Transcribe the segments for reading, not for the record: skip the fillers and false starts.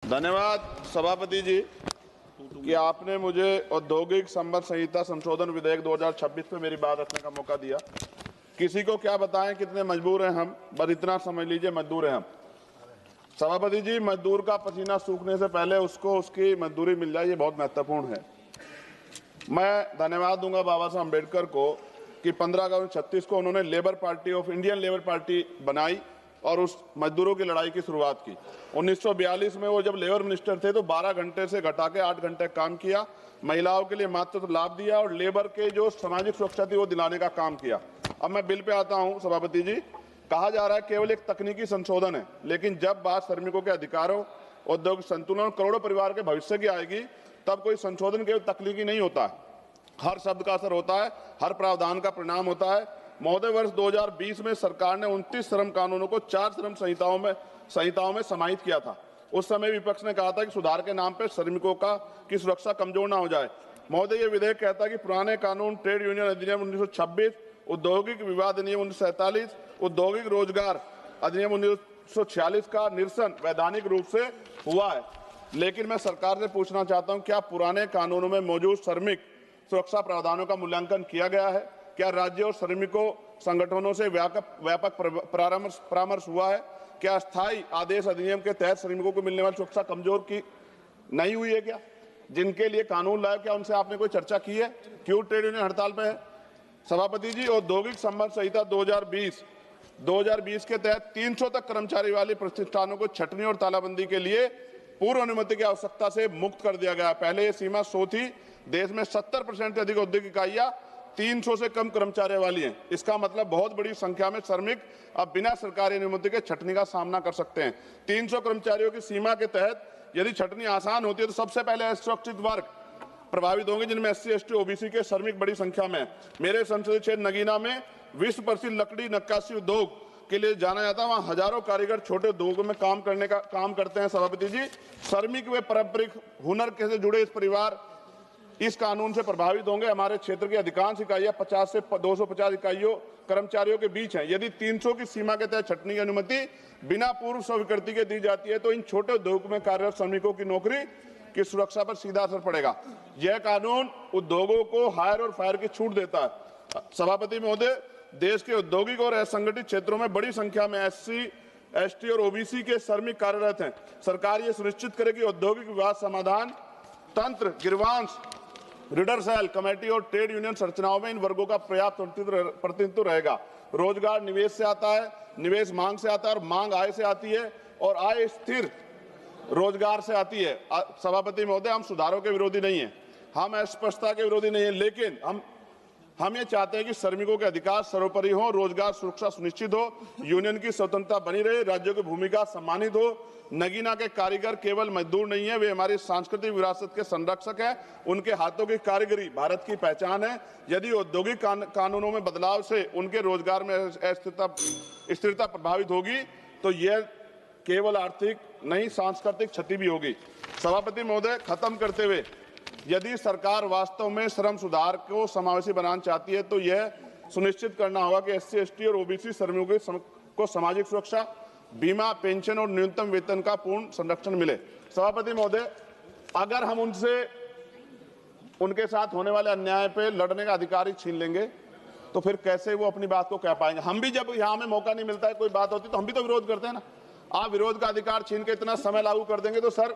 धन्यवाद सभापति जी कि आपने मुझे औद्योगिक संबंध संहिता संशोधन विधेयक 2026 में मेरी बात रखने का मौका दिया। किसी को क्या बताएं कितने मजबूर हैं हम, बस इतना समझ लीजिए मजदूर हैं हम। सभापति जी, मजदूर का पसीना सूखने से पहले उसको उसकी मजदूरी मिल जाए, ये बहुत महत्वपूर्ण है। मैं धन्यवाद दूंगा बाबा साहब अम्बेडकर को कि 15 अगस्त 1936 को उन्होंने labour party of Indian labour party बनाई और उस मजदूरों की लड़ाई की शुरुआत की। 1942 में वो जब लेबर मिनिस्टर थे तो 12 घंटे से घटा के 8 घंटे काम किया, महिलाओं के लिए मातृत्व लाभ दिया और लेबर के जो सामाजिक सुरक्षा थी वो दिलाने का काम किया। अब मैं बिल पे आता हूं सभापति जी। कहा जा रहा है केवल एक तकनीकी संशोधन है, लेकिन जब बात श्रमिकों के अधिकारों, औद्योगिक संतुलन और करोड़ों परिवार के भविष्य की आएगी तब कोई संशोधन केवल तकनीकी नहीं होता है, हर शब्द का असर होता है, हर प्रावधान का परिणाम होता है। महोदय, वर्ष 2020 में सरकार ने 29 श्रम कानूनों को 4 श्रम संहिताओं में समाहित किया था। उस समय विपक्ष ने कहा था कि सुधार के नाम पर श्रमिकों की सुरक्षा कमजोर ना हो जाए। महोदय, ये विधेयक कहता है कि पुराने कानून ट्रेड यूनियन अधिनियम 1926, औद्योगिक विवाद अधिनियम 1947, औद्योगिक रोजगार अधिनियम 1946 का निरसन वैधानिक रूप से हुआ है। लेकिन मैं सरकार से पूछना चाहता हूं, क्या पुराने कानूनों में मौजूद श्रमिक सुरक्षा प्रावधानों का मूल्यांकन किया गया है? क्या राज्य और श्रमिकों संगठनों से व्यापक परामर्श हुआ है? क्या अस्थायी आदेश अधिनियम के तहत श्रमिकों को मिलने वाली सुरक्षा कमजोर की नहीं हुई है? क्या जिनके लिए कानून लाए, क्या उनसे आपने कोई चर्चा की है? क्यों ट्रेड यूनियन हड़ताल पे है? सभापति जी, औद्योगिक संबंध संहिता 2020 के तहत 300 तक कर्मचारी वाले प्रतिष्ठानों को छटनी और तालाबंदी के लिए पूर्व अनुमति की आवश्यकता से मुक्त कर दिया गया। पहले ये सीमा 100 थी। देश में 70% से अधिक औद्योगिक इकाइयां 300 से कम कर्मचारियों वाली हैं। इसका मतलब बहुत बड़ी संख्या में श्रमिक अब बिना सरकारी अनुमति के छटनी का सामना कर सकते हैं। 300 कर्मचारियों की सीमा के तहत यदि छटनी आसान होती है तो सबसे पहले असुरक्षित वर्ग प्रभावित होंगे, जिनमें SC, ST, OBC के श्रमिक बड़ी संख्या में। मेरे संसदीय क्षेत्र नगीना में विश्व प्रसिद्ध लकड़ी नक्काशी उद्योग के लिए जाना जाता है। वहाँ हजारों कारीगर छोटे उद्योगों में काम करते हैं। सभापति जी, श्रमिक व पारंपरिक हुनर से जुड़े इस परिवार इस कानून से प्रभावित होंगे। हमारे क्षेत्र की अधिकांश इकाइयां 50 से 250 इकाइयों कर्मचारियों के बीच हैं। यदि 300 की सीमा के तहत छटनी की अनुमति बिना पूर्व स्वीकृति के दी जाती है तो इन छोटे उद्योग में कार्यरत श्रमिकों की नौकरी की सुरक्षा पर सीधा असर पड़ेगा। यह कानून उद्योगों को हायर और फायर की छूट देता है। सभापति महोदय, देश के औद्योगिक और असंगठित क्षेत्रों में बड़ी संख्या में SC, ST और OBC के श्रमिक कार्यरत हैं। सरकार ये सुनिश्चित करे कि औद्योगिक विवाद समाधान तंत्र, गिरवांश, रीडर सेल, कमेटी और ट्रेड यूनियन संरचनाओं में इन वर्गों का पर्याप्त प्रतिनिधित्व रहेगा। रोजगार निवेश से आता है, निवेश मांग से आता है और मांग आय से आती है और आय स्थिर रोजगार से आती है। सभापति महोदय, हम सुधारों के विरोधी नहीं हैं, हम अस्पष्टता के विरोधी नहीं हैं, लेकिन हम ये चाहते हैं कि श्रमिकों के अधिकार सर्वोपरि हो, रोजगार सुरक्षा सुनिश्चित हो, यूनियन की स्वतंत्रता बनी रहे, राज्यों की भूमिका सम्मानित हो। नगीना के कारीगर केवल मजदूर नहीं है, वे हमारी सांस्कृतिक विरासत के संरक्षक हैं। उनके हाथों की कारीगरी भारत की पहचान है। यदि औद्योगिक कानूनों में बदलाव से उनके रोजगार में स्थिरता प्रभावित होगी तो यह केवल आर्थिक नहीं, सांस्कृतिक क्षति भी होगी। सभापति महोदय, खत्म करते हुए, यदि सरकार वास्तव में श्रम सुधार को समावेशी बनाना चाहती है तो यह सुनिश्चित करना होगा कि SC, ST और OBC श्रमिकों को सामाजिक सुरक्षा, बीमा, पेंशन और न्यूनतम वेतन का पूर्ण संरक्षण मिले। सभापति महोदय, अगर हम उनके साथ होने वाले अन्याय पे लड़ने का अधिकार ही छीन लेंगे तो फिर कैसे वो अपनी बात को कह पाएंगे? हम भी जब यहाँ में मौका नहीं मिलता है, कोई बात होती तो हम भी तो विरोध करते हैं ना। आप विरोध का अधिकार छीन के इतना समय लागू कर देंगे तो सर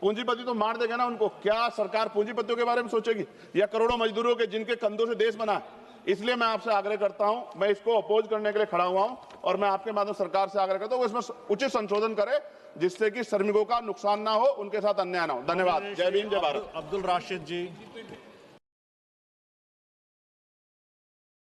पूंजीपति तो मार देगा ना उनको। क्या सरकार पूंजीपतियों के बारे में सोचेगी या करोड़ों मजदूरों के जिनके कंधों से देश बना है? इसलिए मैं आपसे आग्रह करता हूं, मैं इसको अपोज करने के लिए खड़ा हुआ हूं और मैं आपके माध्यम सरकार से आग्रह करता हूं इसमें उचित संशोधन करे जिससे कि श्रमिकों का नुकसान ना हो, उनके साथ अन्याय ना हो। धन्यवाद। जय भीम, जय भारत। अब्दुल राशिद जी।